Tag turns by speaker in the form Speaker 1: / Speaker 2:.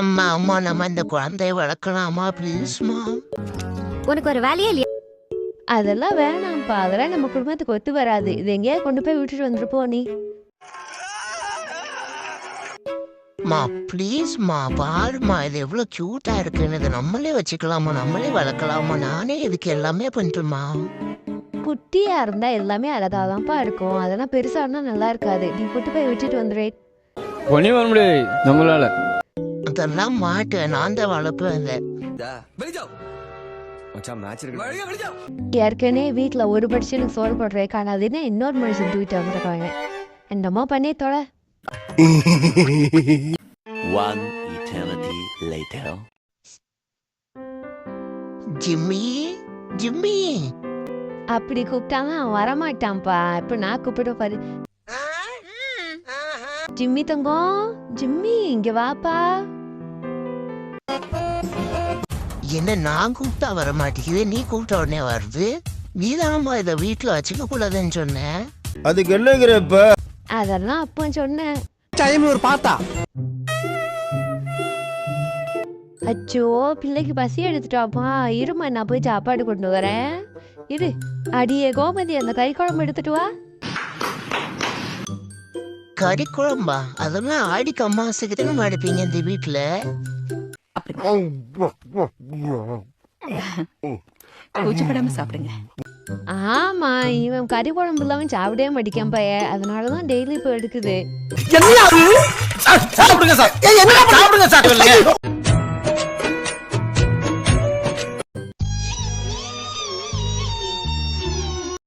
Speaker 1: அம்மா அம்மா நம்ம இந்த குழந்தைய வளர்க்கலாமா ப்ளீஸ்மா?
Speaker 2: உனக்கு ஒரு வேலையே இல்லையா?
Speaker 3: அதெல்லாம் வேணாம்ப்பா, அதெல்லாம் நம்ம குடும்பத்துக்கு ஒத்து வராது. இது எங்கேயாவது கொண்டு போய் விட்டுட்டு வந்துருப்போ நீ.
Speaker 1: மா ப்ளீஸ்மா, பாருமா இது எவ்வளவு கியூட்டா இருக்குன்னு. இதை நம்மளே வச்சுக்கலாமா, நம்மளே வளர்க்கலாமா? நானே இதுக்கு எல்லாமே பண்றேம்மா.
Speaker 3: குட்டியா இருந்தா எல்லாமே அழகாதான்ப்பா இருக்கும். அதெல்லாம் பெருசா இருந்தா நல்லா இருக்காது. நீ கொண்டு போய் விட்டுட்டு வந்துரு.
Speaker 4: பண்ணி வர முடியாது நம்மளால.
Speaker 1: அதெல்லாம் மாட்டேன், நான் தான் வளர்ப்பேன்.
Speaker 3: ஏற்கனவே வீட்டுல ஒரு மனுஷனுக்கு சோறு போடுறே காணாதுன்னு இன்னொரு மனுஷன் தூக்கிட்டு வந்துருக்காங்க. என்னமோ பண்ணி தொலை.
Speaker 5: One eternity later.
Speaker 1: Jimmy Jimmy.
Speaker 3: அப்படி கூப்பிட்டாலும் அவன் வரமாட்டான்ப்பா. இப்ப நான் கூப்பிட்டு பாரு. ஜிம்மி தங்கம், ஜிம்மி இங்க வாப்பா.
Speaker 1: என்ன நான் கூப்பிட்டா வர மாட்டேங்குது, நீ கூப்பிட்ட உடனே வருது. நீதானம்மா இதை வீட்டுல வச்சுக்க கூடாதுன்னு சொன்ன.
Speaker 6: அதுக்கு என்னங்கிறப்ப
Speaker 3: அதெல்லாம் அப்போ சொன்னேன்.
Speaker 6: ஒரு பார்த்தா
Speaker 3: அச்சோ, பிள்ளைக்கு பசி எடுத்துட்டாப்பா. இருமா, நான் போய் சாப்பாடு கொண்டு வரேன். இரு. அடியே கோமதி, அந்த கறி குழம்பு எடுத்துட்டு வா.
Speaker 1: கறி குழம்பா? அதெல்லாம் ஆடிக்கு அம்மாவாசைக்கு தானே எடுப்பீங்க இந்த வீட்டுல.
Speaker 2: கூச்சப்படாம சாப்பிடுங்க.
Speaker 3: ஆமா, இவன் கறி குழம்பு இல்லாம சாப்பிடவே மாட்டேன் பைய. அதனாலதான் டெய்லி இப்போ எடுக்குது.
Speaker 6: சாப்பிடுங்க சார்.